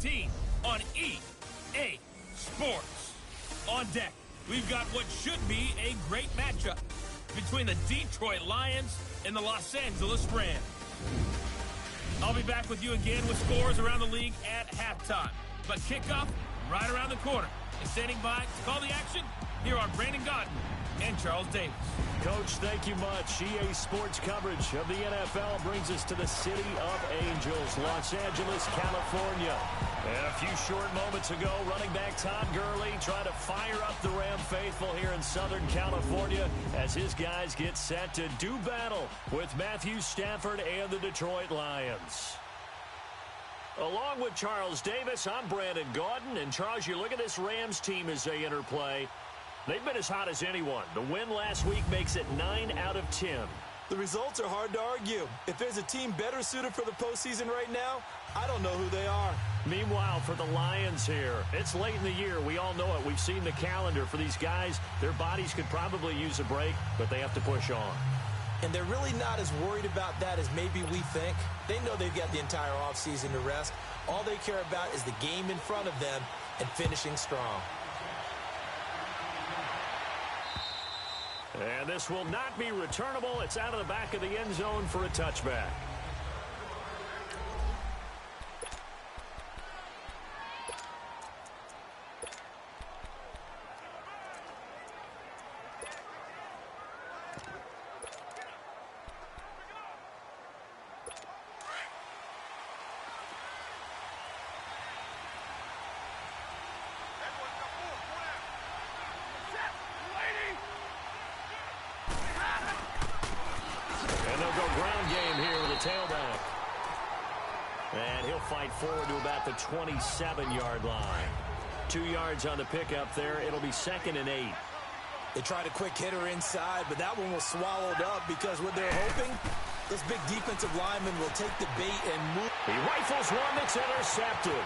19 on EA Sports. On deck, we've got what should be a great matchup between the Detroit Lions and the Los Angeles Rams. I'll be back with you again with scores around the league at halftime. But kickoff right around the corner. And standing by to call the action, here are Brandon Gaudin and Charles Davis. Coach, thank you much. EA Sports coverage of the NFL brings us to the city of Angels, Los Angeles, California. And a few short moments ago, running back Todd Gurley trying to fire up the Ram faithful here in Southern California as his guys get set to do battle with Matthew Stafford and the Detroit Lions. Along with Charles Davis, I'm Brandon Gaudin. And Charles, you look at this Rams team as they interplay. They've been as hot as anyone. The win last week makes it 9 out of 10. The results are hard to argue. If there's a team better suited for the postseason right now, I don't know who they are. Meanwhile, for the Lions here, it's late in the year. We all know it. We've seen the calendar for these guys. Their bodies could probably use a break, but they have to push on. And they're really not as worried about that as maybe we think. They know they've got the entire offseason to rest. All they care about is the game in front of them and finishing strong. And this will not be returnable. It's out of the back of the end zone for a touchback. Tailback. And he'll fight forward to about the 27-yard line. 2 yards on the pickup there. It'll be 2nd and 8. They tried a quick hitter inside, but that one was swallowed up because what they're hoping, this big defensive lineman will take the bait and move. He rifles one that's intercepted.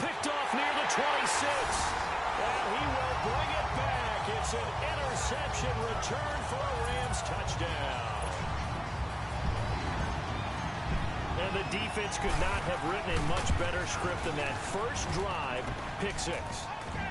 Picked off near the 26. And he will bring it back. It's an interception return for a Rams touchdown. And the defense could not have written a much better script than that. First drive, pick 6.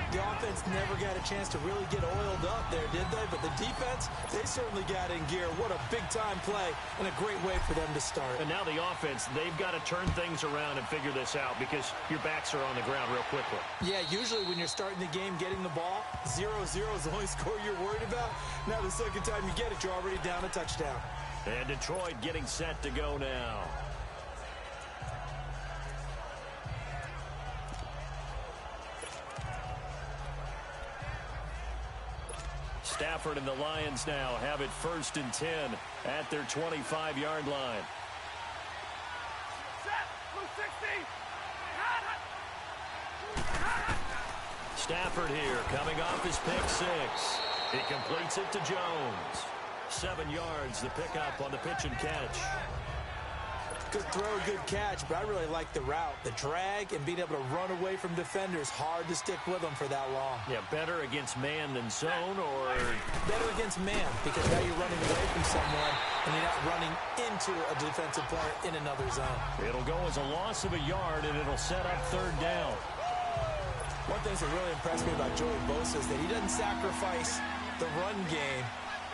The offense never got a chance to really get oiled up there, did they? But the defense, they certainly got in gear. What a big-time play and a great way for them to start. And now the offense, they've got to turn things around and figure this out because your backs are on the ground real quickly. Yeah, usually when you're starting the game getting the ball, 0-0 is the only score you're worried about. Now the second time you get it, you're already down a touchdown. And Detroit getting set to go now. Stafford and the Lions now have it 1st and 10 at their 25-yard line. Stafford here coming off his pick 6. He completes it to Jones. 7 yards, the pickup on the pitch and catch. Good throw, good catch, but I really like the route. The drag and being able to run away from defenders, hard to stick with them for that long. Yeah, better against man than zone, or? Better against man, because now you're running away from someone and you're not running into a defensive player in another zone. It'll go as a loss of a yard, and it'll set up 3rd down. One thing that really impressed me about Joey Bosa is that he doesn't sacrifice the run game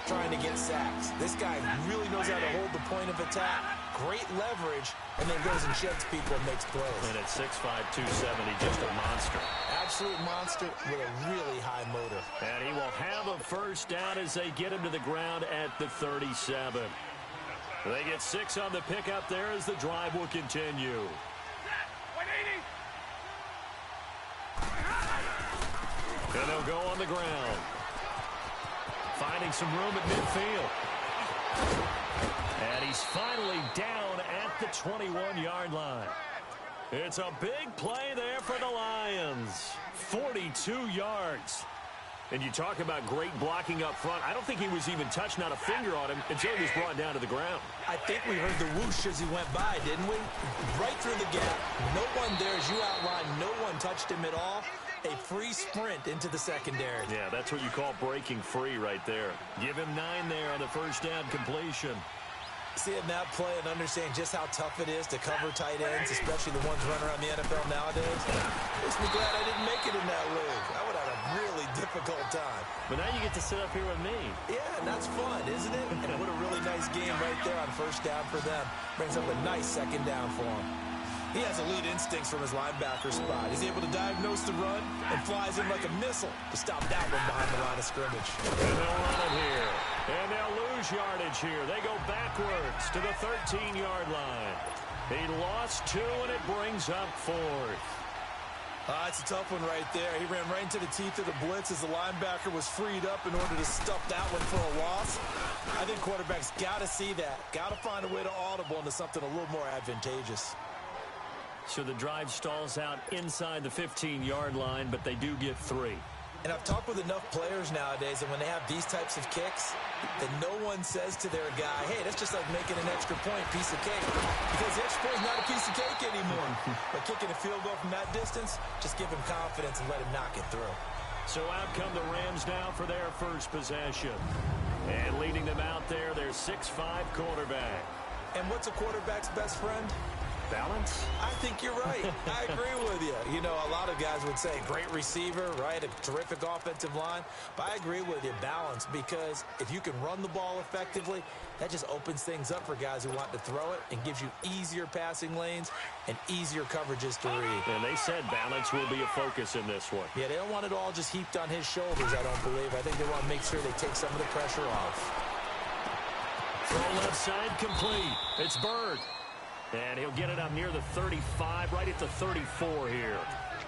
trying to get sacks. This guy really knows how to hold the point of attack, great leverage, and then goes and sheds people and makes plays. And at 6'5", 270, just a monster. Absolute monster with a really high motor. And he will have a 1st down as they get him to the ground at the 37. They get 6 on the pickup there as the drive will continue. And they'll go on the ground. Finding some room at midfield. And he's finally down at the 21-yard line. It's a big play there for the Lions. 42 yards. And you talk about great blocking up front. I don't think he was even touched, not a finger on him, until he was brought down to the ground. I think we heard the whoosh as he went by, didn't we? Right through the gap. No one there, as you outlined, no one touched him at all. A free sprint into the secondary. Yeah, that's what you call breaking free right there. Give him 9 there on the 1st down completion. Seeing that play and understanding just how tough it is to cover tight ends, especially the ones running around the NFL nowadays, makes me glad I didn't make it in that league. I would have a really difficult time. But now you get to sit up here with me. Yeah, and that's fun, isn't it? And what a really nice game right there on first down for them. Brings up a nice second down for him. He has elite instincts from his linebacker spot. He's able to diagnose the run and flies in like a missile to stop that one behind the line of scrimmage. And they'll run it here. And they'll lose yardage here. They go backwards to the 13-yard line. He lost 2, and it brings up 4th. It's a tough one right there. He ran right into the teeth of the blitz as the linebacker was freed up in order to stuff that one for a loss. I think quarterbacks got to see that. Got to find a way to audible into something a little more advantageous. So the drive stalls out inside the 15-yard line, but they do get 3. And I've talked with enough players nowadays that when they have these types of kicks, that no one says to their guy, hey, that's just like making an extra point, piece of cake. Because the extra point is not a piece of cake anymore. But kicking a field goal from that distance, just give him confidence and let him knock it through. So out come the Rams now for their first possession. And leading them out there, their 6'5" quarterback. And what's a quarterback's best friend? Balance? I think you're right. I agree with you. You know, a lot of guys would say great receiver, right? A terrific offensive line. But I agree with you, balance, because if you can run the ball effectively, that just opens things up for guys who want to throw it and gives you easier passing lanes and easier coverages to read. And they said balance will be a focus in this one. Yeah, they don't want it all just heaped on his shoulders, I don't believe. I think they want to make sure they take some of the pressure off. Throw left side complete. It's Bird. And he'll get it up near the 35, right at the 34 here.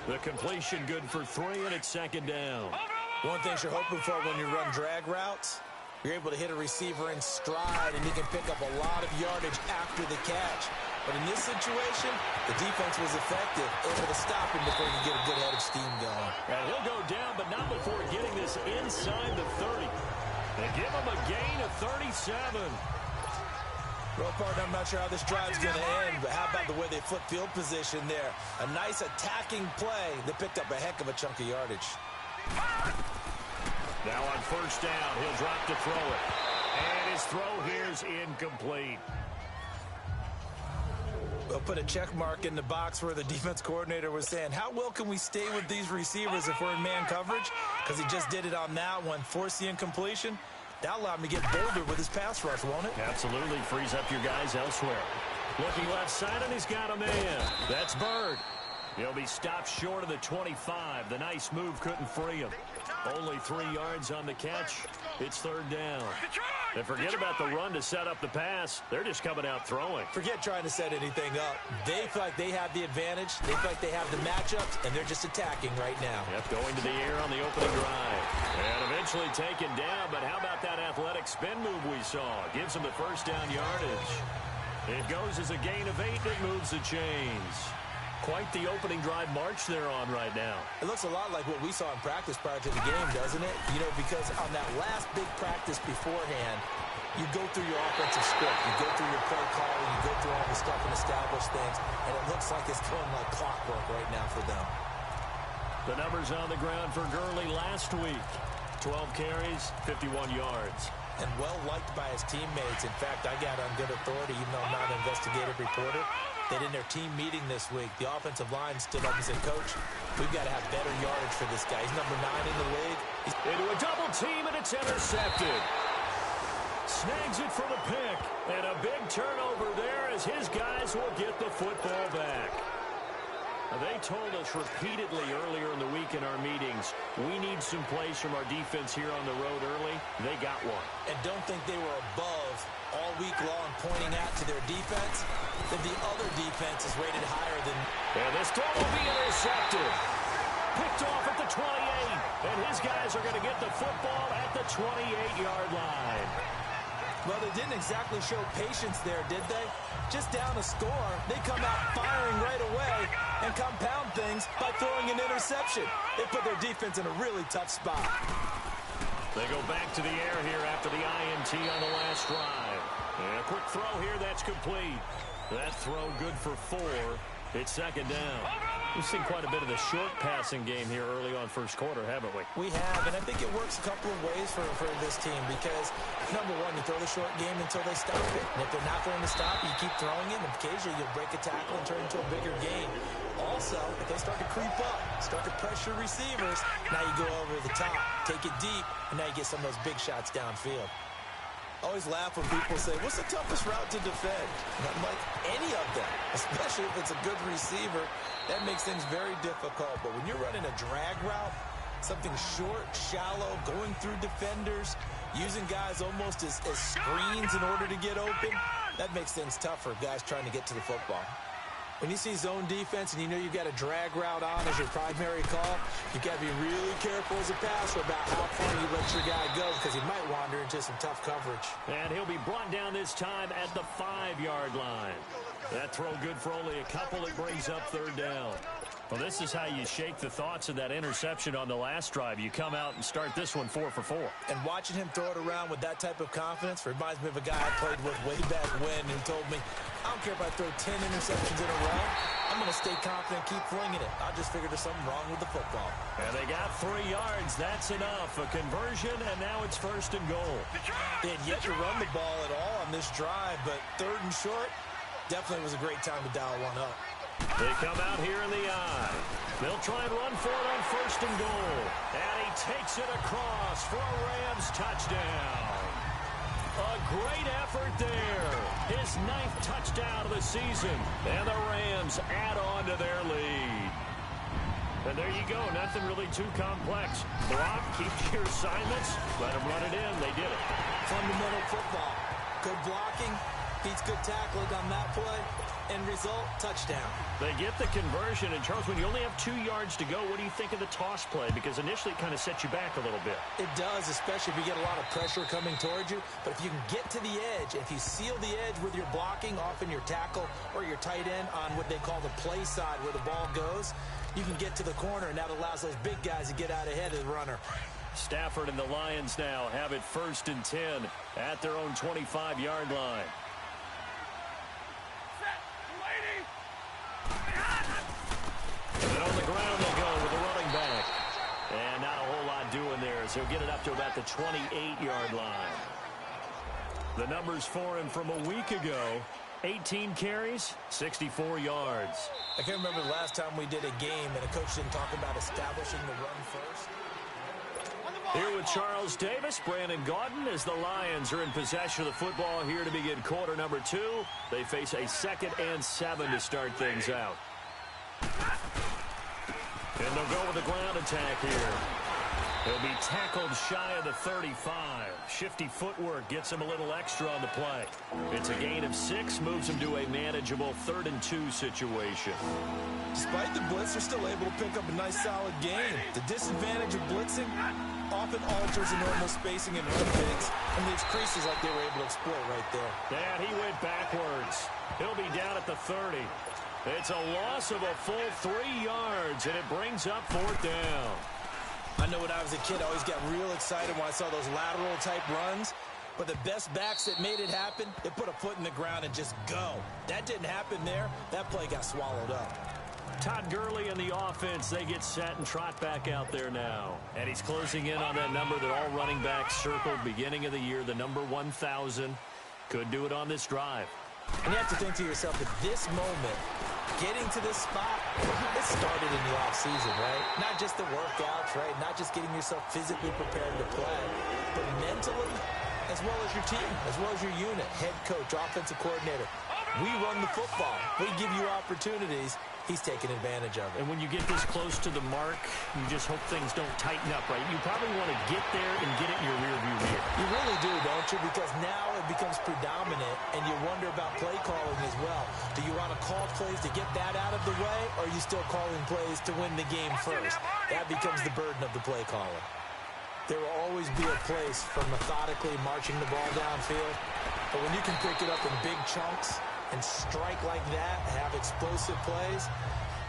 The completion good for 3, and it's second down. One thing you're hoping for when you run drag routes, you're able to hit a receiver in stride, and he can pick up a lot of yardage after the catch. But in this situation, the defense was effective, able to stop him before he could get a good head of steam going. And he'll go down, but not before getting this inside the 30. They give him a gain of 37. Well, partner, I'm not sure how this drive's going to end, but how about the way they flip field position there? A nice attacking play that picked up a heck of a chunk of yardage. Now on first down, he'll drop to throw it. And his throw here's incomplete. We'll put a check mark in the box where the defense coordinator was saying, how well can we stay with these receivers if we're in man coverage? Because he just did it on that one, forced the incompletion. That'll allow him to get bolder with his pass rush, won't it? Absolutely. Frees up your guys elsewhere. Looking left side, and he's got a man. That's Bird. He'll be stopped short of the 25. The nice move couldn't free him. Only 3 yards on the catch. It's third down. And forget about the run to set up the pass. They're just coming out throwing. Forget trying to set anything up. They feel like they have the advantage. They feel like they have the matchups, and they're just attacking right now. Yep, going to the air on the opening drive. And eventually taken down, but how about that athletic spin move we saw? Gives him the first down yardage. It goes as a gain of 8, and it moves the chains. Quite the opening drive march they're on right now. It looks a lot like what we saw in practice prior to the game, doesn't it? You know, because on that last big practice beforehand, you go through your offensive script, you go through your play calling, you go through all the stuff and establish things, and it looks like it's going like clockwork right now for them. The numbers on the ground for Gurley last week. 12 carries, 51 yards. And well-liked by his teammates. In fact, I got on good authority, even though I'm not an investigative reporter, that in their team meeting this week, the offensive line stood up and said, Coach, we've got to have better yardage for this guy. He's number 9 in the league. He's into a double team, and it's intercepted. Snags it for the pick. And a big turnover there as his guys will get the football back. They told us repeatedly earlier in the week in our meetings, we need some plays from our defense here on the road early. They got one. And don't think they were above all week long pointing out to their defense, that the other defense is rated higher than... And this throw will be intercepted. Picked off at the 28. And his guys are going to get the football at the 28-yard line. Well, they didn't exactly show patience there, did they? Just down a score, they come out firing right away and compound things by throwing an interception. They put their defense in a really tough spot. They go back to the air here after the INT on the last drive. And a quick throw here, that's complete. That throw good for 4. It's second down. We've seen quite a bit of the short passing game here early on first quarter, haven't we? We have, and I think it works a couple of ways for this team because, number one, you throw the short game until they stop it. And if they're not going to stop, you keep throwing it, and occasionally you'll break a tackle and turn it into a bigger game. Also, if they start to creep up, start to pressure receivers, now you go over the top, take it deep, and now you get some of those big shots downfield. I always laugh when people say, what's the toughest route to defend? And I'm like, any of them, especially if it's a good receiver. That makes things very difficult. But when you're running a drag route, something short, shallow, going through defenders, using guys almost as screens in order to get open, that makes things tougher, guys trying to get to the football. When you see zone defense and you know you've got a drag route on as your primary call, you got to be really careful as a passer about how far you let your guy go because he might wander into some tough coverage. And he'll be brought down this time at the 5-yard line. That throw good for only a couple. It brings up third down. Well, this is how you shake the thoughts of that interception on the last drive. You come out and start this one 4 for 4. And watching him throw it around with that type of confidence reminds me of a guy I played with way back when who told me, I don't care if I throw 10 interceptions in a row. I'm going to stay confident, keep flinging it. I just figured there's something wrong with the football. And they got 3 yards. That's enough. A conversion, and now it's first and goal. They had yet to run the ball at all on this drive, but third and short definitely was a great time to dial one up. They come out here in the eye. They'll try and run for it on first and goal. And he takes it across for a Rams touchdown. A great effort there. His 9th touchdown of the season. And the Rams add on to their lead. And there you go. Nothing really too complex. Block, keep your assignments. Let them run it in. They did it. Fundamental football. Good blocking. Beats good tackling on that play. End result, touchdown. They get the conversion. And, Charles, when you only have 2 yards to go, what do you think of the toss play? Because initially it kind of sets you back a little bit. It does, especially if you get a lot of pressure coming towards you. But if you can get to the edge, if you seal the edge with your blocking, often your tackle or your tight end on what they call the play side where the ball goes, you can get to the corner, and that allows those big guys to get out ahead of the runner. Stafford and the Lions now have it first and 10 at their own 25-yard line. And on the ground they go with the running back. And not a whole lot doing there, so he'll get it up to about the 28-yard line. The numbers for him from a week ago, 18 carries, 64 yards. I can't remember the last time we did a game and a coach didn't talk about establishing the run first. Here with Charles Davis, Brandon Gaudin, as the Lions are in possession of the football here to begin quarter number 2. They face a 2nd and 7 to start things out. And they'll go with the ground attack here. He'll be tackled shy of the 35. Shifty footwork gets him a little extra on the play. It's a gain of 6, moves him to a manageable 3rd and 2 situation. Despite the blitz, they're still able to pick up a nice solid game. The disadvantage of blitzing often alters the normal spacing and run fakes, and leaves creases like they were able to exploit right there. And he went backwards. He'll be down at the 30. It's a loss of a full 3 yards, and it brings up 4th down. I know when I was a kid, I always got real excited when I saw those lateral-type runs. But the best backs that made it happen, they put a foot in the ground and just go. That didn't happen there. That play got swallowed up. Todd Gurley and the offense, they get set and trot back out there now. And he's closing in on that number that all running backs circled beginning of the year, the number 1,000. Could do it on this drive. And you have to think to yourself that this moment, getting to this spot, it started in the offseason, right? Not just the workouts, right? Not just getting yourself physically prepared to play, but mentally, as well as your team, as well as your unit, head coach, offensive coordinator. We run the football. We give you opportunities. He's taking advantage of it. And when you get this close to the mark, you just hope things don't tighten up, right? You probably want to get there and get it in your rearview mirror. You really do, don't you? Because now it becomes predominant, and you wonder about play calling as well. Do you want to call plays to get that out of the way, or are you still calling plays to win the game first? That becomes the burden of the play caller. There will always be a place for methodically marching the ball downfield, but when you can pick it up in big chunks and strike like that, have explosive plays,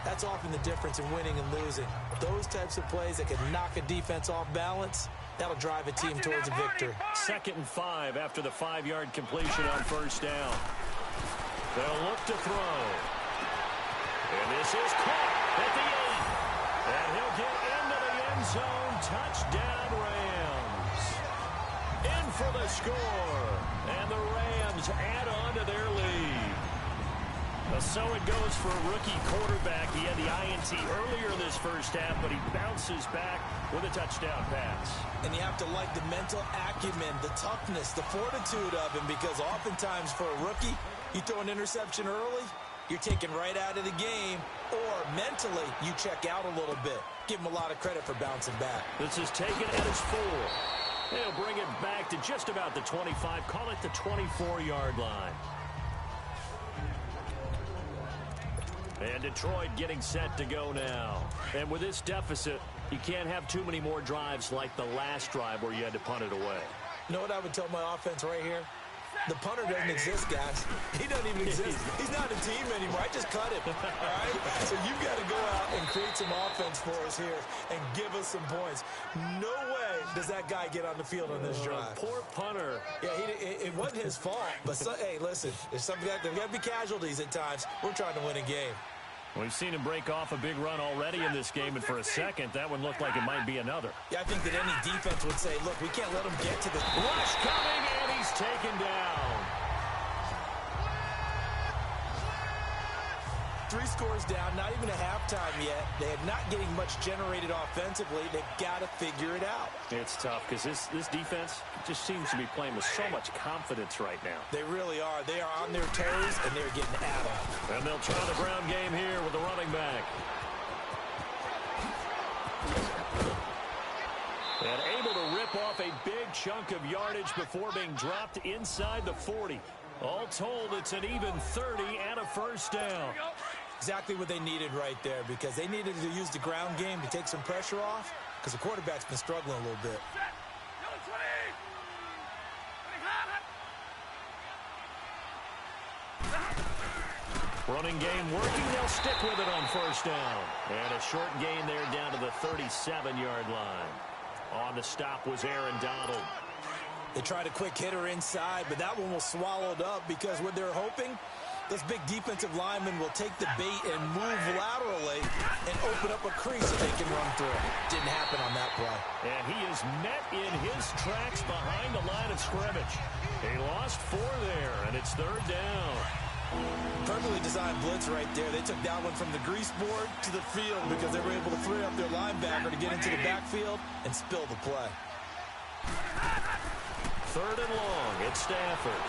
that's often the difference in winning and losing. Those types of plays that can knock a defense off balance, that'll drive a team towards a victory. 2nd and 5 after the 5-yard completion on first down. They'll look to throw. And this is caught at the 8. And he'll get into the end zone. Touchdown, Rams. In for the score. And the Rams add on to their lead. So it goes for a rookie quarterback. He had the INT earlier in this first half, but he bounces back with a touchdown pass. And you have to like the mental acumen, the toughness, the fortitude of him, because oftentimes for a rookie, you throw an interception early, you're taken right out of the game, or mentally you check out a little bit. Give him a lot of credit for bouncing back. This is taken at his 4. They'll bring it back to just about the 25, call it the 24-yard line. And Detroit getting set to go now. And with this deficit, you can't have too many more drives like the last drive where you had to punt it away. You know what I would tell my offense right here? The punter doesn't exist, guys. He doesn't even exist. He's not a team anymore. I just cut him, all right? So you've got to go out and create some offense for us here and give us some points. No way does that guy get on the field on this drive. Poor punter. Yeah, it wasn't his fault. But, hey, listen, there's got to be casualties at times. We're trying to win a game. We've seen him break off a big run already in this game, and for a second, that one looked like it might be another. Yeah, I think that any defense would say, look, we can't let him get to the rush coming, and he's taken down. 3 scores down, not even a halftime yet. They are not getting much generated offensively. They've got to figure it out. It's tough because this defense just seems to be playing with so much confidence right now. They really are. They are on their toes, and they're getting at them. And they'll try the ground game here with the running back. And able to rip off a big chunk of yardage before being dropped inside the 40. All told, it's an even 30 and a first down. Exactly what they needed right there, because they needed to use the ground game to take some pressure off, because the quarterback's been struggling a little bit. Running game working. They'll stick with it on first down. And a short gain there down to the 37-yard line. On the stop was Aaron Donald. They tried a quick hitter inside, but that one was swallowed up because what they're hoping, this big defensive lineman will take the bait and move laterally and open up a crease that they can run through. Didn't happen on that play. And he is met in his tracks behind the line of scrimmage. He lost 4 there, and it's third down. Perfectly designed blitz right there. They took that one from the grease board to the field because they were able to free up their linebacker to get into the backfield and spill the play. Third and long. It's Stafford.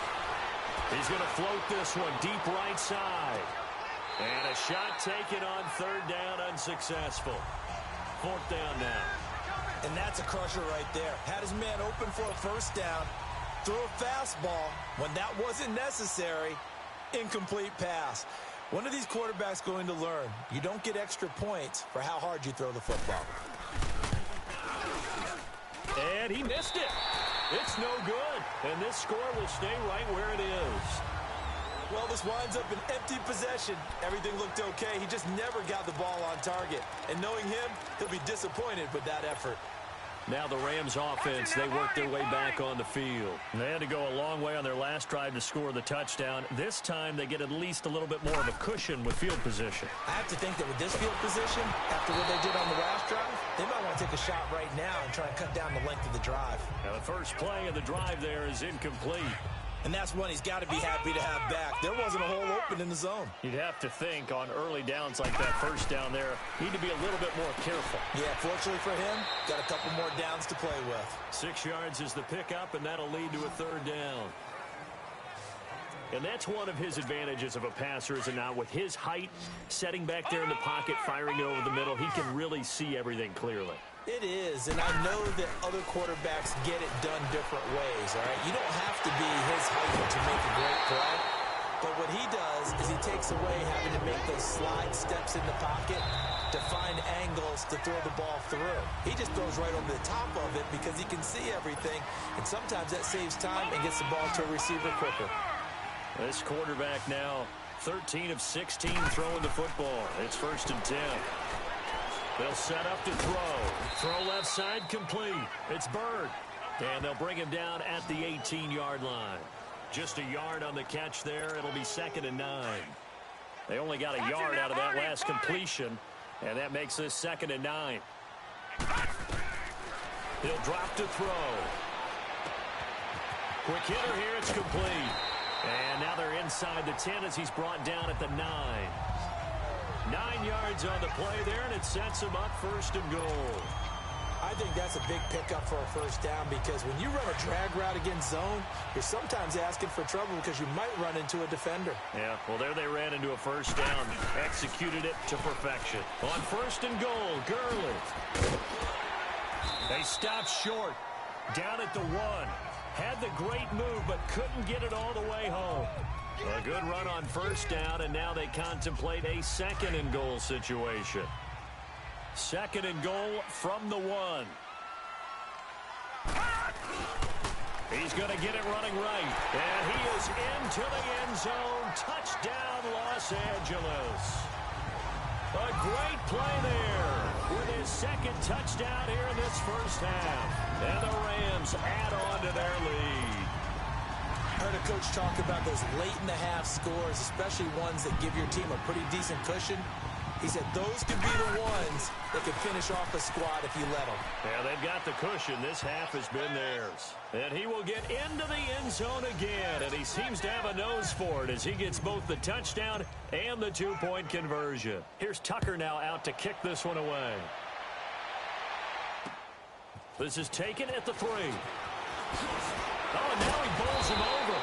He's going to float this one deep right side. And a shot taken on third down, unsuccessful. Fourth down now. And that's a crusher right there. Had his man open for a first down. Threw a fastball when that wasn't necessary. Incomplete pass. One of these quarterbacks going to learn. You don't get extra points for how hard you throw the football. And he missed it. It's no good. And this score will stay right where it is. Well, this winds up an empty possession. Everything looked okay. He just never got the ball on target. And knowing him, he'll be disappointed with that effort. Now the Rams offense, they work their way back on the field. They had to go a long way on their last drive to score the touchdown. This time they get at least a little bit more of a cushion with field position. I have to think that with this field position, after what they did on the last drive, they might want to take a shot right now and try and cut down the length of the drive. Now the first play of the drive there is incomplete. And that's one he's got to be happy to have back. There wasn't a hole open in the zone. You'd have to think on early downs like that first down there, need to be a little bit more careful. Yeah, fortunately for him, got a couple more downs to play with. 6 yards is the pickup, and that'll lead to a third down. And that's one of his advantages of a passer, is it not? With his height, setting back there in the pocket, firing it over the middle, he can really see everything clearly. It is, and I know that other quarterbacks get it done different ways, all right? You don't have to be his height to make a great play, but what he does is he takes away having to make those slide steps in the pocket to find angles to throw the ball through. He just throws right over the top of it because he can see everything, and sometimes that saves time and gets the ball to a receiver quicker. This quarterback now 13 of 16 throwing the football. It's 1st and 10. They'll set up to throw. Throw left side complete. It's Bird. And they'll bring him down at the 18-yard line. Just a yard on the catch there. It'll be 2nd and 9. They only got a yard out of that last completion, and that makes this 2nd and 9. He'll drop to throw. Quick hitter here, it's complete. And now they're inside the 10 as he's brought down at the 9. 9 yards on the play there, and it sets him up 1st and goal. I think that's a big pickup for a 1st down because when you run a drag route against zone, you're sometimes asking for trouble because you might run into a defender. Yeah, well, there they ran into a 1st down. Executed it to perfection. On 1st and goal, Gurley. They stopped short. Down at the 1. Had the great move, but couldn't get it all the way home. A good run on 1st down, and now they contemplate a 2nd and goal situation. 2nd and goal from the 1. He's going to get it running right. And he is into the end zone. Touchdown, Los Angeles. A great play there with his 2nd touchdown here in this 1st half. And the Rams add on to their lead. I heard a coach talk about those late-in-the-half scores, especially ones that give your team a pretty decent cushion. He said those could be the ones that could finish off a squad if you let them. Yeah, they've got the cushion. This half has been theirs. And he will get into the end zone again, and he seems to have a nose for it as he gets both the touchdown and the 2-point conversion. Here's Tucker now out to kick this one away. This is taken at the 3. Oh, and now he bowls him over.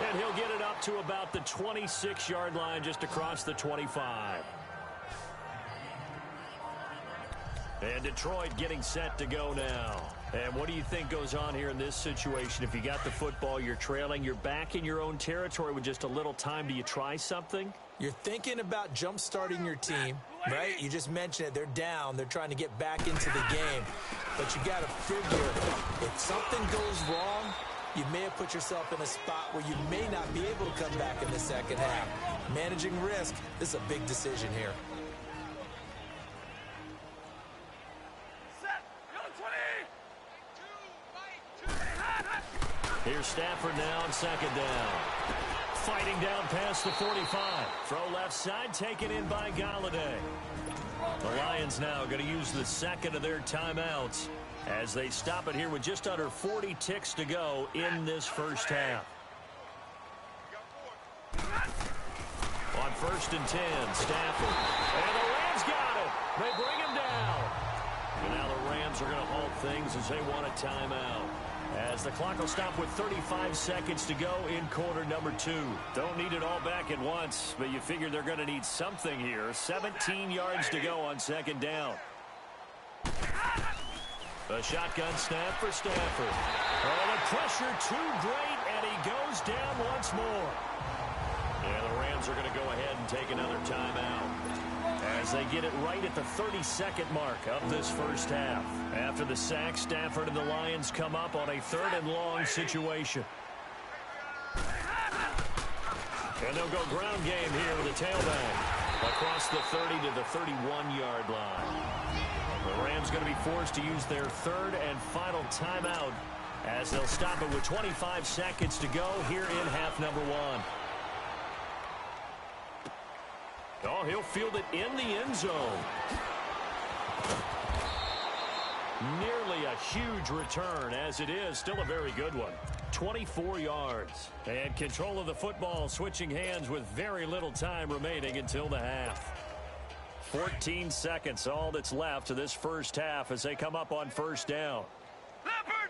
And he'll get it up to about the 26-yard line just across the 25. And Detroit getting set to go now. And what do you think goes on here in this situation? If you got the football, you're trailing, you're back in your own territory with just a little time. Do you try something? You're thinking about jump-starting your team, right? You just mentioned it. They're down. They're trying to get back into the game. But you got to figure if something goes wrong, you may have put yourself in a spot where you may not be able to come back in the 2nd half. Managing risk, this is a big decision here. Here's Stafford now on 2nd down. Fighting down past the 45. Throw left side, taken in by Galladay. The Lions now going to use the 2nd of their timeouts as they stop it here with just under 40 ticks to go in this 1st half. On 1st and 10, Stafford. And the Rams got it. They bring him down. And now the Rams are going to halt things as they want a timeout. As the clock will stop with 35 seconds to go in quarter number 2. Don't need it all back at once, but you figure they're going to need something here. 17 yards to go on 2nd down. A shotgun snap for Stafford. Oh, the pressure too great, and he goes down once more. And the Rams are going to go ahead and take another timeout as they get it right at the 32nd mark of this 1st half. After the sack, Stafford and the Lions come up on a 3rd and long situation. And they'll go ground game here with a tailback across the 30 to the 31-yard line. The Rams going to be forced to use their 3rd and final timeout as they'll stop it with 25 seconds to go here in half number 1. Oh, he'll field it in the end zone. Nearly a huge return, as it is still a very good one. 24 yards. And control of the football switching hands with very little time remaining until the half. 14 seconds, all that's left to this 1st half as they come up on 1st down. Leopard!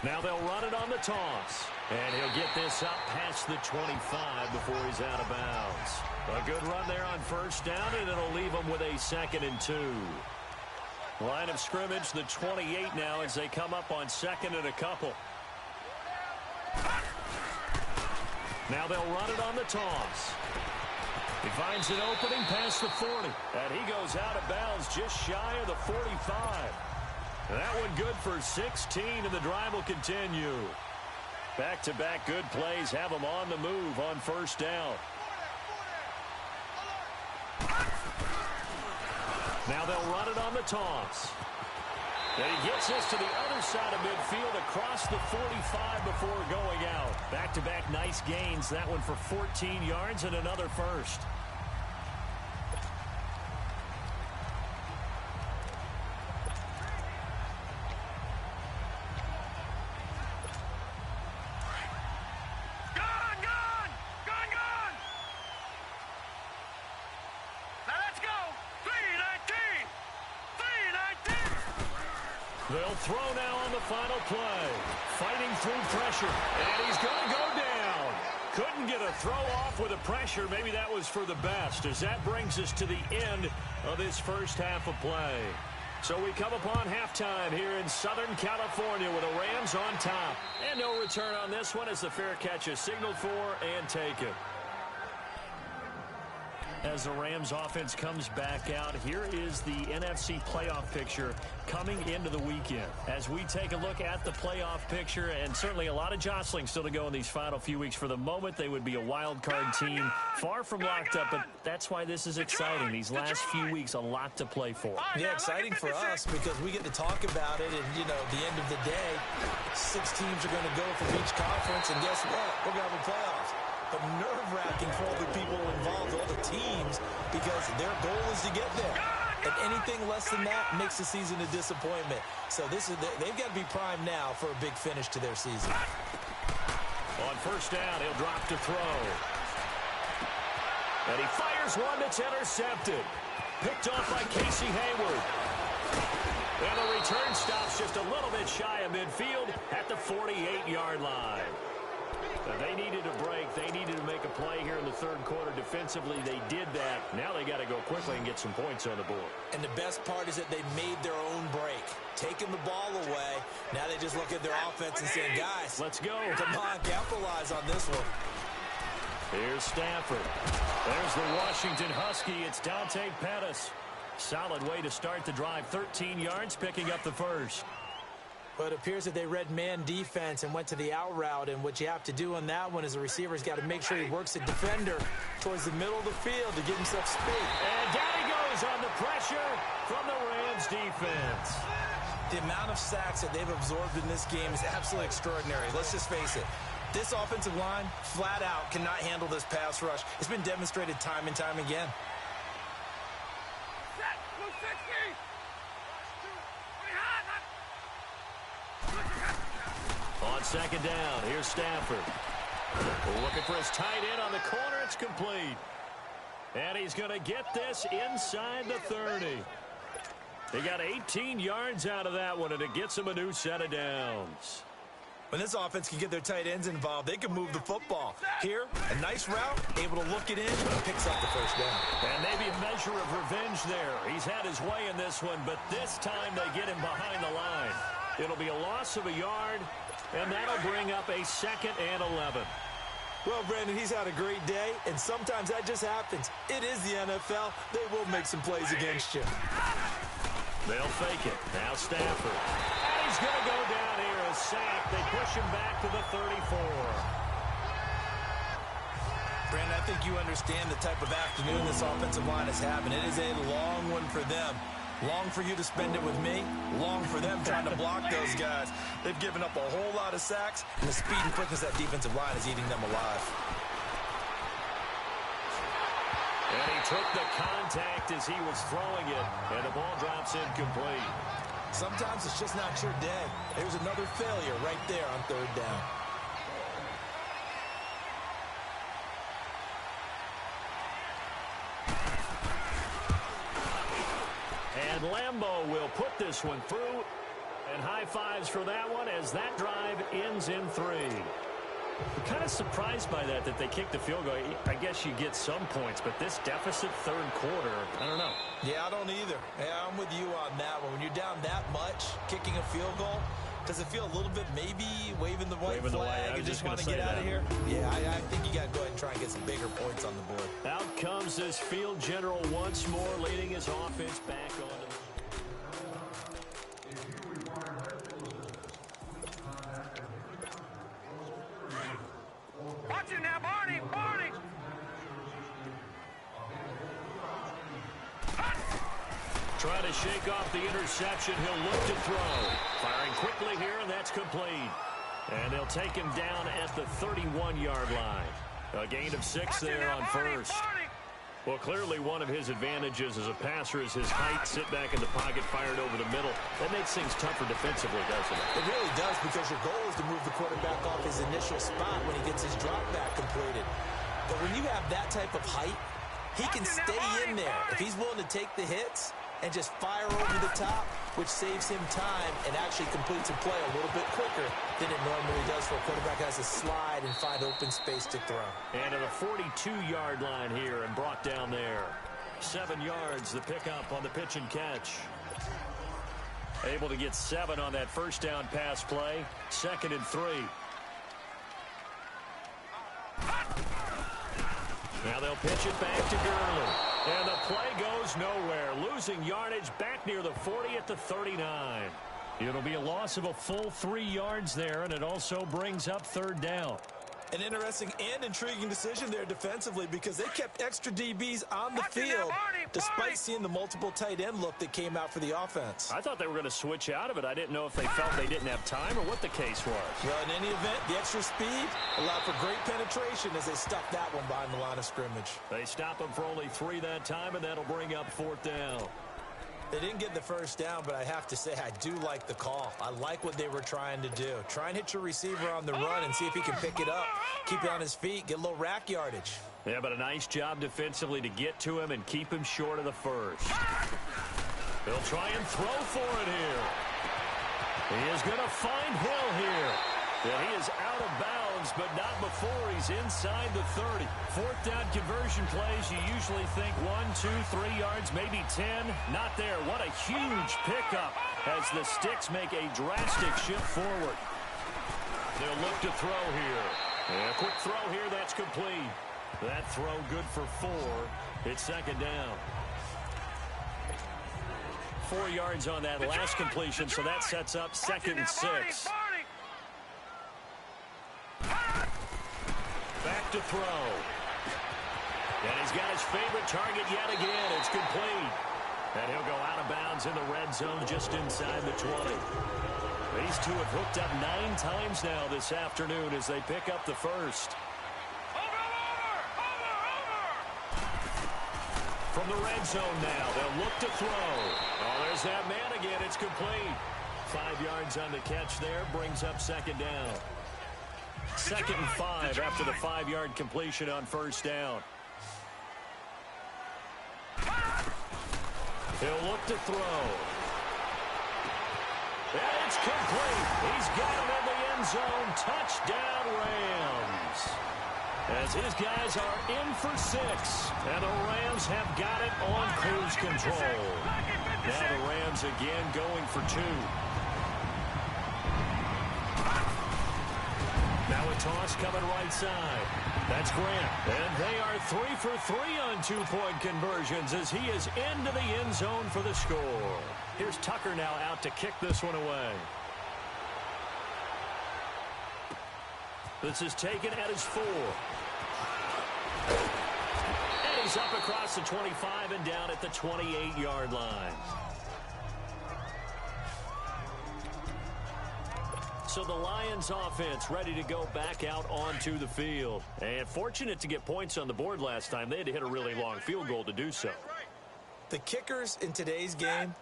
Now they'll run it on the toss. And he'll get this up past the 25 before he's out of bounds. A good run there on 1st down, and it'll leave him with a 2nd and 2. Line of scrimmage, the 28 now as they come up on 2nd and a couple. Now they'll run it on the toss. He finds an opening past the 40. And he goes out of bounds just shy of the 45. That one good for 16, and the drive will continue. Back-to-back good plays have them on the move on 1st down. Now they'll run it on the toss. And he gets us to the other side of midfield across the 45 before going out. Back-to-back nice gains. That one for 14 yards and another first. They'll throw now on the final play. Fighting through pressure. And he's going to go down. Couldn't get a throw off with the pressure. Maybe that was for the best, as that brings us to the end of this first half of play. So we come upon halftime here in Southern California with the Rams on top. And no return on this one as the fair catch is signaled for and taken. As the Rams offense comes back out, here is the NFC playoff picture coming into the weekend. As we take a look at the playoff picture, and certainly a lot of jostling still to go in these final few weeks. For the moment, they would be a wild card team, far from locked up, but that's why this is exciting. These last few weeks, a lot to play for. Yeah, exciting for us because we get to talk about it, and, you know, at the end of the day, 6 teams are going to go from each conference, and guess what? We're going to have a playoffs. But nerve-wracking for all the people involved, all the teams, because their goal is to get there. And anything less than that makes the season a disappointment. So they've got to be primed now for a big finish to their season. On first down, he'll drop to throw. And he fires one that's intercepted. Picked off by Casey Hayward. And the return stops just a little bit shy of midfield at the 48-yard line. They needed a break. They needed to make a play here in the third quarter. Defensively, they did that. Now they got to go quickly and get some points on the board. And the best part is that they made their own break. Taking the ball away. Now they just look at their offense and saying, guys, let's go. Come on, capitalize on this one. Here's Stafford. There's the Washington Husky. It's Dante Pettis. Solid way to start the drive. 13 yards, picking up the first. But it appears that they read man defense and went to the out route. And what you have to do on that one is the receiver's got to make sure he works the defender towards the middle of the field to give himself speed. And down he goes on the pressure from the Rams defense. The amount of sacks that they've absorbed in this game is absolutely extraordinary. Let's just face it. This offensive line, flat out, cannot handle this pass rush. It's been demonstrated time and time again. On second down, here's Stafford. Looking for his tight end on the corner. It's complete. And he's going to get this inside the 30. He got 18 yards out of that one, and it gets him a new set of downs. When this offense can get their tight ends involved, they can move the football. Here, a nice route, able to look it in, and picks up the first down. And maybe a measure of revenge there. He's had his way in this one, but this time they get him behind the line. It'll be a loss of a yard, and that'll bring up a 2nd and 11. Well, Brandon, he's had a great day, and sometimes that just happens. It is the NFL. They will make some plays against you. They'll fake it. Now Stafford. And he's going to go down here, a sack. They push him back to the 34. Brandon, I think you understand the type of afternoon this offensive line is having. It is a long one for them. Long for you to spend it with me. Long for them trying to block those guys. They've given up a whole lot of sacks, and the speed and quickness of that defensive line is eating them alive. And he took the contact as he was throwing it, and the ball drops incomplete. Sometimes it's just not your day. There's another failure right there on third down. And Lambeau will put this one through. And high fives for that one as that drive ends in 3. I'm kind of surprised by that they kicked the field goal. I guess you get some points, but this deficit third quarter, I don't know. Yeah, I don't either. Yeah, I'm with you on that one. When you're down that much, kicking a field goal, does it feel a little bit maybe waving the white flag and just want to get out of here? Yeah, I think you got to go ahead and try and get some bigger points on the board. Out comes this field general once more, leading his offense back on the... Watch it now, Barney! Barney! Trying to shake off the interception. He'll look to throw. Firing quickly here, and that's complete. And they'll take him down at the 31-yard line. A gain of 6 there on first. Well, clearly one of his advantages as a passer is his height. Sit back in the pocket, fired over the middle. That makes things tougher defensively, doesn't it? It really does, because your goal is to move the quarterback off his initial spot when he gets his drop back completed. But when you have that type of height, he can stay in there if he's willing to take the hits and just fire over the top, which saves him time and actually completes a play a little bit quicker than it normally does for a quarterback who has to slide and find open space to throw. And at the 42-yard line here and brought down there. 7 yards, the pickup on the pitch and catch. Able to get 7 on that first down pass play. 2nd and 3. Now they'll pitch it back to Gurley. And the play goes nowhere. Losing yardage back near the 40 at the 39. It'll be a loss of a full 3 yards there, and it also brings up 3rd down. An interesting and intriguing decision there defensively, because they kept extra DBs on the field despite seeing the multiple tight end look that came out for the offense. I thought they were going to switch out of it. I didn't know if they felt they didn't have time or what the case was. Well, in any event, the extra speed allowed for great penetration as they stuck that one behind the line of scrimmage. They stop him for only 3 that time, and that'll bring up 4th down. They didn't get the first down, but I have to say I do like the call. I like what they were trying to do. Try and hit your receiver on the run and see if he can pick it up. Keep it on his feet, get a little rack yardage. Yeah, but a nice job defensively to get to him and keep him short of the first. They'll try and throw for it here. He is going to find Hill here. Yeah, he is out of bounds, but not before he's inside the 30. 4th down conversion plays, you usually think 1, 2, 3 yards, maybe 10. Not there. What a huge pickup as the Sticks make a drastic shift forward. They'll look to throw here. Yeah, quick throw here, that's complete. That throw good for 4. It's 2nd down. 4 yards on that last completion, so that sets up 2nd and 6. Back to throw. And he's got his favorite target yet again. It's complete. And he'll go out of bounds in the red zone just inside the 20. These two have hooked up 9 times now this afternoon as they pick up the first. From the red zone now, they'll look to throw. Oh, there's that man again. It's complete. 5 yards on the catch there, brings up 2nd down. 2nd and 5 after the 5-yard completion on first down. He'll look to throw. And it's complete. He's got him in the end zone. Touchdown, Rams. As his guys are in for 6. And the Rams have got it on cruise control. Now the Rams again going for 2. Now a toss coming right side. That's Grant. And they are 3 for 3 on 2-point conversions as he is into the end zone for the score. Here's Tucker now out to kick this one away. This is taken at his 4. And he's up across the 25 and down at the 28-yard line. So the Lions offense ready to go back out onto the field. And fortunate to get points on the board last time. They had to hit a really long field goal to do so. The kickers in today's game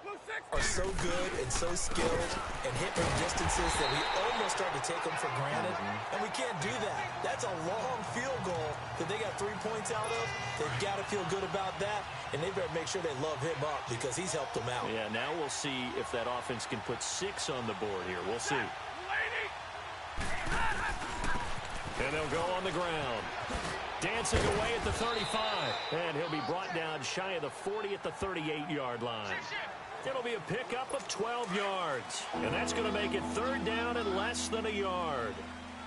are so good and so skilled and hit from distances that we almost start to take them for granted. And we can't do that. That's a long field goal that they got 3 points out of. They've got to feel good about that. And they better make sure they love him up because he's helped them out. Yeah, now we'll see if that offense can put 6 on the board here. We'll see. And they'll go on the ground. Dancing away at the 35. And he'll be brought down shy of the 40 at the 38-yard line. It'll be a pickup of 12 yards. And that's going to make it 3rd down and less than a yard.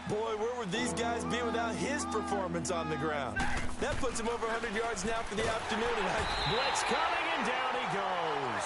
Boy, where would these guys be without his performance on the ground? That puts him over 100 yards now for the afternoon. Blitz coming, and down he goes.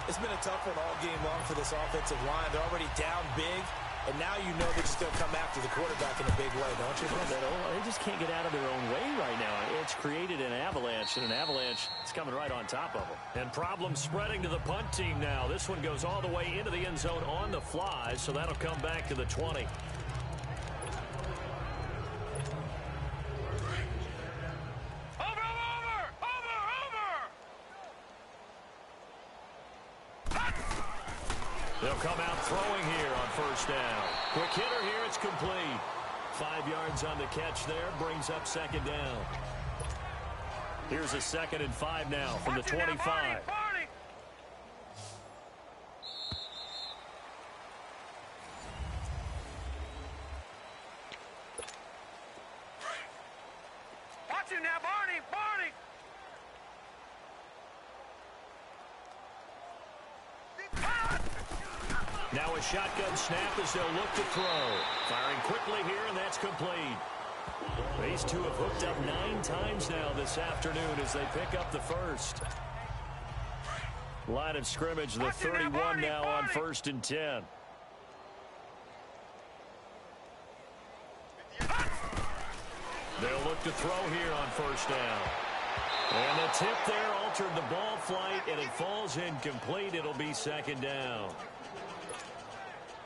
It's been a tough one all game long for this offensive line. They're already down big, and now you know they're just going to come after the quarterback in a big way, don't you? They just can't get out of their own way right now. It's created an avalanche, and an avalanche is coming right on top of them. And problems spreading to the punt team now. This one goes all the way into the end zone on the fly, so that'll come back to the 20. They'll come out throwing here on first down. Quick hitter here, it's complete. 5 yards on the catch there, brings up second down. Here's a 2nd and 5 now from the 25. Watch him now, Barney! Now a shotgun snap as they'll look to throw. Firing quickly here, and that's complete. These two have hooked up 9 times now this afternoon as they pick up the first. Line of scrimmage, the 31 now on 1st and 10. They'll look to throw here on first down. And the tip there altered the ball flight, and it falls incomplete. It'll be second down.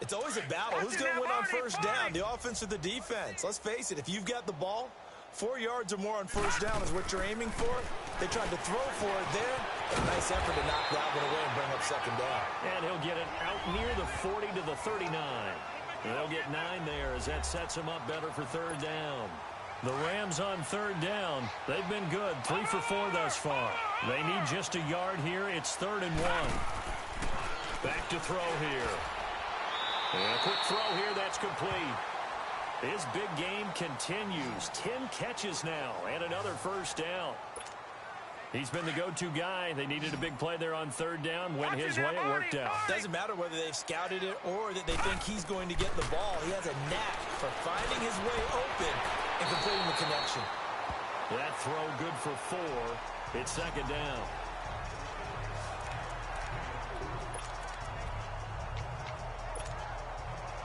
It's always a battle. Who's going to win on first down, the offense or the defense? Let's face it, if you've got the ball, 4 yards or more on first down is what you're aiming for. They tried to throw for it there. A nice effort to knock that one away and bring up second down. And he'll get it out near the 40 to the 39. And they'll get 9 there as that sets them up better for third down. The Rams on third down. They've been good, 3 for 4 thus far. They need just a yard here. It's 3rd and 1. Back to throw here. And a quick throw here, that's complete. His big game continues. 10 catches now and another first down. He's been the go-to guy. They needed a big play there on third down. Went his way, it worked out. Doesn't matter whether they've scouted it or that they think he's going to get the ball. He has a knack for finding his way open and completing the connection. That throw good for 4. It's second down.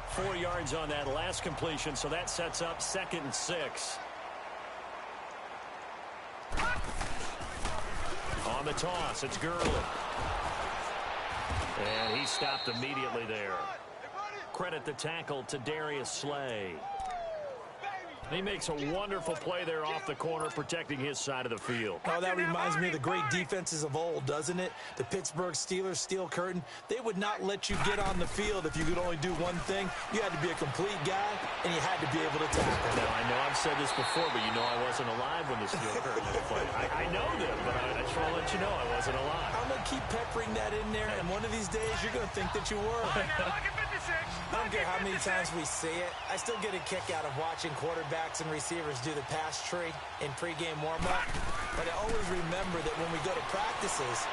Four yards on that last completion, so that sets up 2nd and 6. On the toss, it's Gurley. And he stopped immediately there. Credit the tackle to Darius Slay. He makes a wonderful play there off the corner, protecting his side of the field. Oh, that reminds me of the great defenses of old, doesn't it? The Pittsburgh Steelers, steel curtain. They would not let you get on the field if you could only do one thing. You had to be a complete guy, and you had to be able to tackle. Now, I know I've said this before, but you know I wasn't alive when the steel curtain was played. I know that, but I just want to let you know I wasn't alive. I'm going to keep peppering that in there, and one of these days you're going to think that you were. I don't care how many times we see it. I still get a kick out of watching quarterbacks and receivers do the pass tree in pregame warm-up. But I always remember that when we go to practices,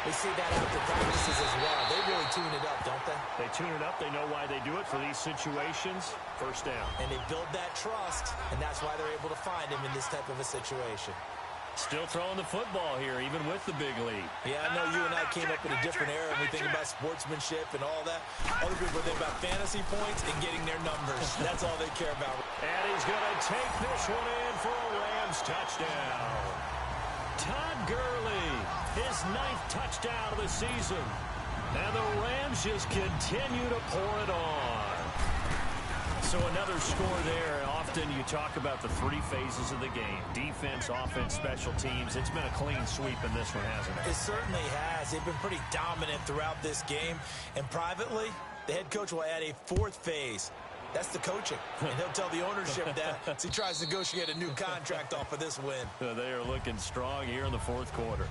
we see that after practices as well. They really tune it up, don't they? They tune it up. They know why they do it for these situations. First down. And they build that trust, and that's why they're able to find him in this type of a situation. Still throwing the football here, even with the big lead. Yeah, I know you and I came up in a different era, and we think about sportsmanship and all that. Other people think about fantasy points and getting their numbers. That's all they care about. And he's going to take this one in for a Rams touchdown. Todd Gurley, his 9th touchdown of the season. And the Rams just continue to pour it on. So another score there. Often you talk about the 3 phases of the game. Defense, offense, special teams. It's been a clean sweep in this one, hasn't it? It certainly has. They've been pretty dominant throughout this game. And privately, the head coach will add a 4th phase. That's the coaching. And he'll tell the ownership that as he tries to negotiate a new contract off of this win. They are looking strong here in the 4th quarter.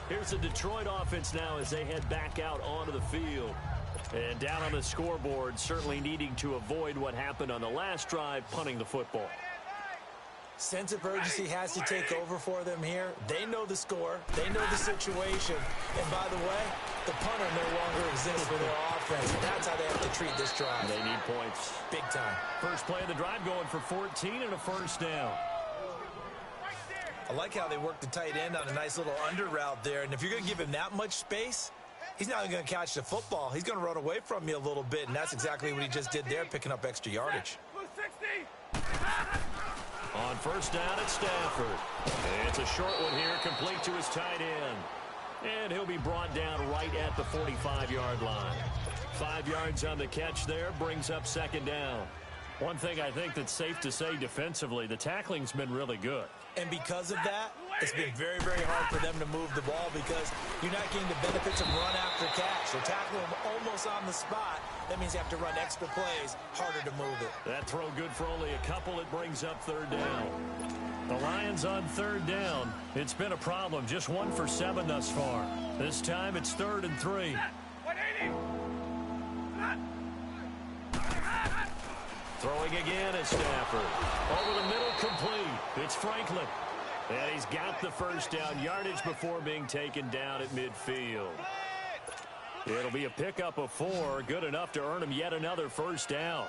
Here's the Detroit offense now as they head back out onto the field. And down on the scoreboard, certainly needing to avoid what happened on the last drive, punting the football. Sense of urgency has to take over for them here. They know the score. They know the situation. And by the way, the punter no longer exists for their offense. That's how they have to treat this drive. They need points. Big time. First play of the drive going for 14 and a first down. I like how they work the tight end on a nice little under route there. And if you're going to give him that much space, he's not going to catch the football. He's going to run away from you a little bit, and that's exactly what he just did there, picking up extra yardage. On first down, it's Stafford. It's a short one here, complete to his tight end. And he'll be brought down right at the 45-yard line. 5 yards on the catch there, brings up second down. One thing I think that's safe to say defensively, the tackling's been really good. And because of that, it's been very, very hard for them to move the ball because you're not getting the benefits of run after catch. They're tackling them almost on the spot. That means you have to run extra plays, harder to move it. That throw good for only a couple. It brings up third down. The Lions on third down. It's been a problem. Just 1 for 7 thus far. This time it's 3rd and 3. Throwing again is Stafford. Over the middle, complete. It's Franklin. And he's got the first down yardage before being taken down at midfield. It'll be a pickup of 4. Good enough to earn him yet another first down.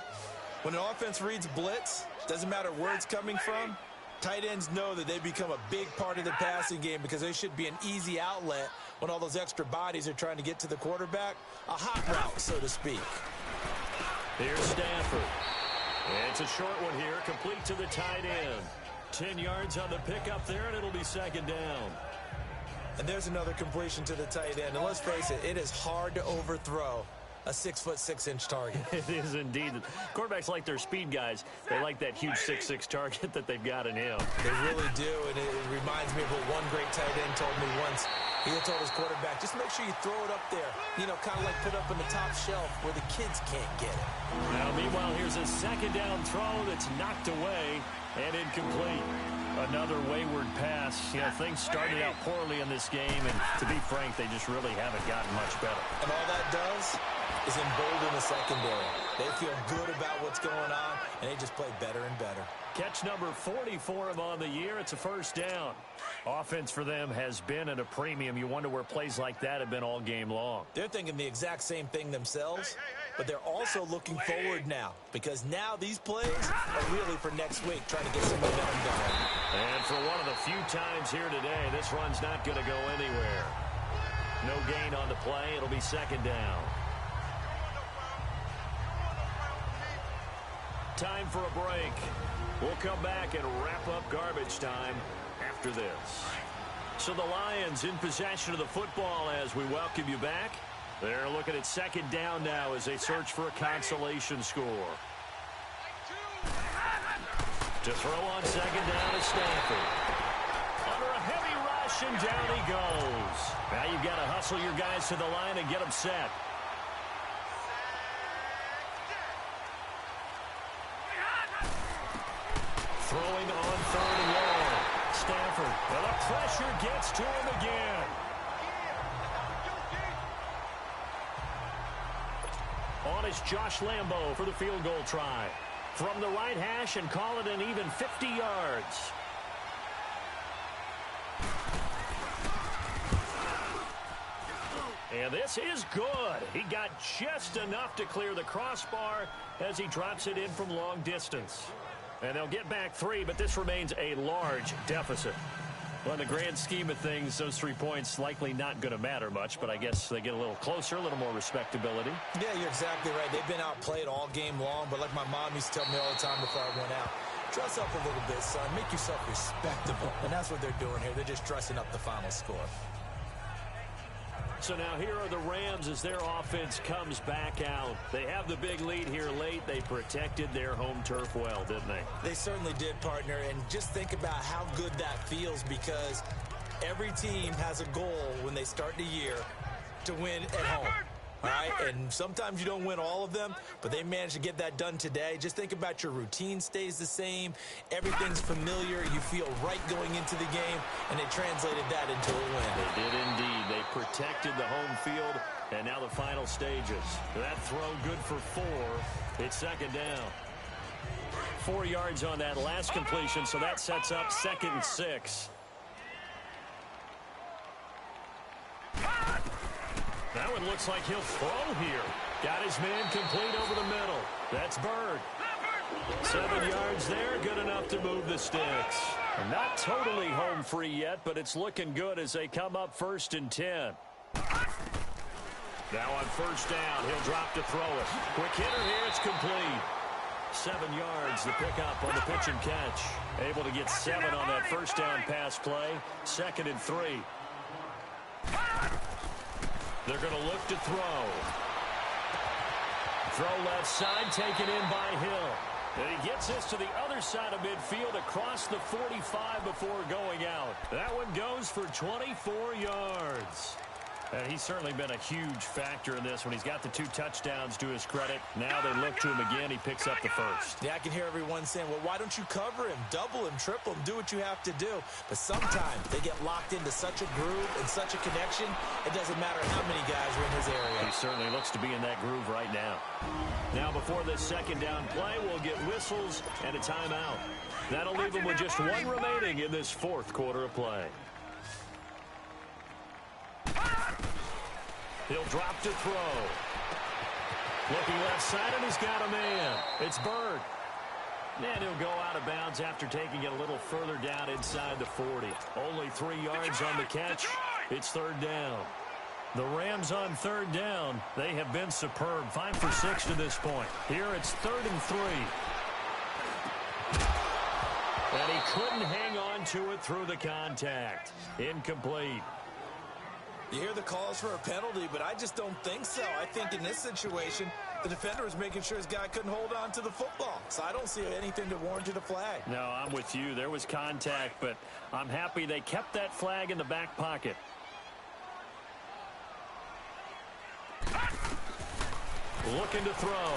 When an offense reads blitz, doesn't matter where it's coming from, tight ends know that they become a big part of the passing game because they should be an easy outlet when all those extra bodies are trying to get to the quarterback. A hot route, so to speak. Here's Stafford. It's a short one here, complete to the tight end. 10 yards on the pickup there, and it'll be second down. And there's another completion to the tight end. And let's face it, it is hard to overthrow a 6'6" target. It is indeed. Quarterbacks like their speed guys. They like that huge 6'6" target that they've got in him. They really do, and it reminds me of what one great tight end told me once. He told his quarterback, just make sure you throw it up there. You know, kind of like put up on the top shelf where the kids can't get it. Now, meanwhile, here's a second down throw that's knocked away and incomplete. Another wayward pass. You know, things started out poorly in this game, and to be frank, they just really haven't gotten much better. And all that does is embolden the secondary. They feel good about what's going on, and they just play better and better. Catch number 40 for him on the year. It's a first down. Offense for them has been at a premium. You wonder where plays like that have been all game long. They're thinking the exact same thing themselves, but they're also looking forward now because now these plays are really for next week, trying to get some momentum going. And for one of the few times here today, this run's not going to go anywhere. No gain on the play. It'll be second down. Time for a break. We'll come back and wrap up garbage time after this. So the Lions in possession of the football as we welcome you back. They're looking at second down now as they search for a consolation score. To throw on second down is Stafford. Under a heavy rush, and down he goes. Now you've got to hustle your guys to the line and get them set. Throwing on third and long. Stafford, well, the pressure gets to him again. On is Josh Lambo for the field goal try. From the right hash and call it an even 50 yards. And this is good. He got just enough to clear the crossbar as he drops it in from long distance. And they'll get back 3, but this remains a large deficit. Well, in the grand scheme of things, those 3 points likely not going to matter much, but I guess they get a little closer, a little more respectability. Yeah, you're exactly right. They've been outplayed all game long, but like my mom used to tell me all the time before I went out, dress up a little bit, son. Make yourself respectable. And that's what they're doing here. They're just dressing up the final score. So now here are the Rams as their offense comes back out. They have the big lead here late. They protected their home turf well, didn't they? They certainly did, partner. And just think about how good that feels because every team has a goal when they start the year to win at home. All right, and sometimes you don't win all of them, but they managed to get that done today. Just think about your routine stays the same. Everything's familiar. You feel right going into the game, and they translated that into a win. They did indeed. They protected the home field, and now the final stages. That throw good for 4. It's second down. 4 yards on that last completion, so that sets up 2nd and 6. Now it looks like he'll throw here. Got his man complete over the middle. That's Bird. 7 yards there, good enough to move the sticks. Not totally home free yet, but it's looking good as they come up 1st and 10. Now on first down, he'll drop to throw it. Quick hitter here, it's complete. 7 yards, the pickup on the pitch and catch. Able to get 7 on that first down pass play. 2nd and 3. They're going to look to throw. Throw left side, taken in by Hill. And he gets this to the other side of midfield across the 45 before going out. That one goes for 24 yards. And he's certainly been a huge factor in this when he's got the 2 touchdowns to his credit. Now they look to him again. He picks up the first. Yeah, I can hear everyone saying, well, why don't you cover him, double him, triple him, do what you have to do. But sometimes they get locked into such a groove and such a connection, it doesn't matter how many guys are in his area. He certainly looks to be in that groove right now. Now before this 2nd down play, we'll get whistles and a timeout. That'll leave him with just 1 remaining in this 4th quarter of play. He'll drop to throw. Looking left side, and he's got a man. It's Bird. And he'll go out of bounds after taking it a little further down inside the 40. Only 3 yards on the catch. It's 3rd down. The Rams on 3rd down. They have been superb. 5 for 6 to this point. Here it's 3rd and 3. And he couldn't hang on to it through the contact. Incomplete. You hear the calls for a penalty, but I just don't think so. I think in this situation, the defender was making sure his guy couldn't hold on to the football. So I don't see anything to warrant a flag. No, I'm with you. There was contact, but I'm happy they kept that flag in the back pocket. Looking to throw.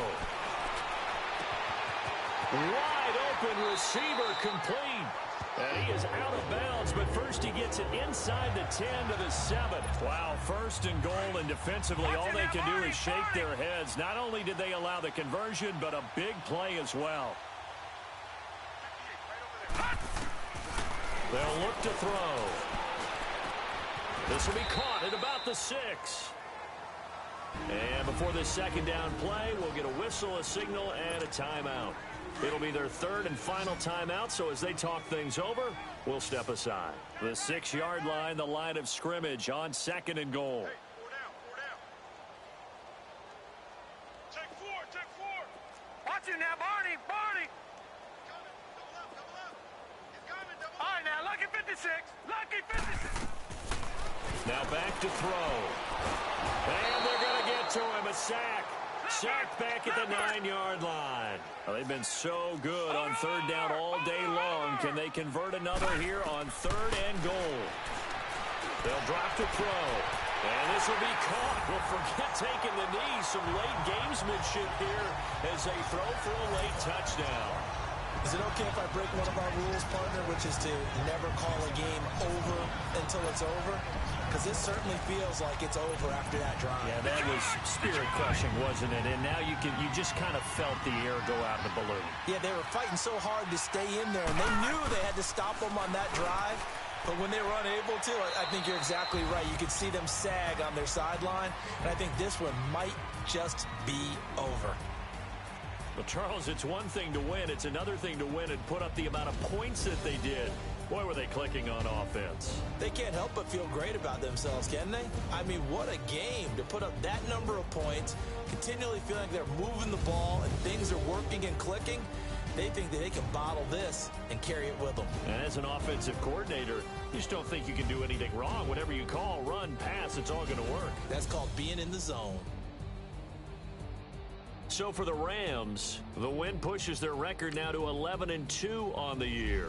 Wide open receiver, complete. And he is out of bounds, but first he gets it inside the 10 to the 7. Wow, 1st and goal, and defensively all they can do is shake their heads. Not only did they allow the conversion, but a big play as well. They'll look to throw. This will be caught at about the 6. And before this 2nd down play, we'll get a whistle, a signal, and a timeout. It'll be their 3rd and final timeout, so as they talk things over, we'll step aside. The 6-yard line, the line of scrimmage on 2nd and goal. Hey, 4 down. Take 4. Watch it now, Barney. Double up. He's coming. All right, now, lucky 56. Now back to throw. And they're going to get to him, a sack. Sacked back at the 9-yard line. Well, they've been so good on 3rd down all day long. Can they convert another here on 3rd and goal? They'll drop to throw. And this will be caught. Well, forget taking the knee. Some late gamesmanship here as they throw for a late touchdown. Is it okay if I break one of our rules, partner, which is to never call a game over until it's over? Because this certainly feels like it's over after that drive. Yeah, that was spirit-crushing, wasn't it? And now you just kind of felt the air go out of the balloon. Yeah, they were fighting so hard to stay in there, and they knew they had to stop them on that drive. But when they were unable to, I think you're exactly right. You could see them sag on their sideline, and I think this one might just be over. Well, Charles, it's one thing to win. It's another thing to win and put up the amount of points that they did. Boy, were they clicking on offense. They can't help but feel great about themselves, can they? I mean, what a game to put up that number of points, continually feeling like they're moving the ball and things are working and clicking. They think that they can bottle this and carry it with them. And as an offensive coordinator, you just don't think you can do anything wrong. Whatever you call, run, pass, it's all going to work. That's called being in the zone. So for the Rams, the win pushes their record now to 11-2 on the year.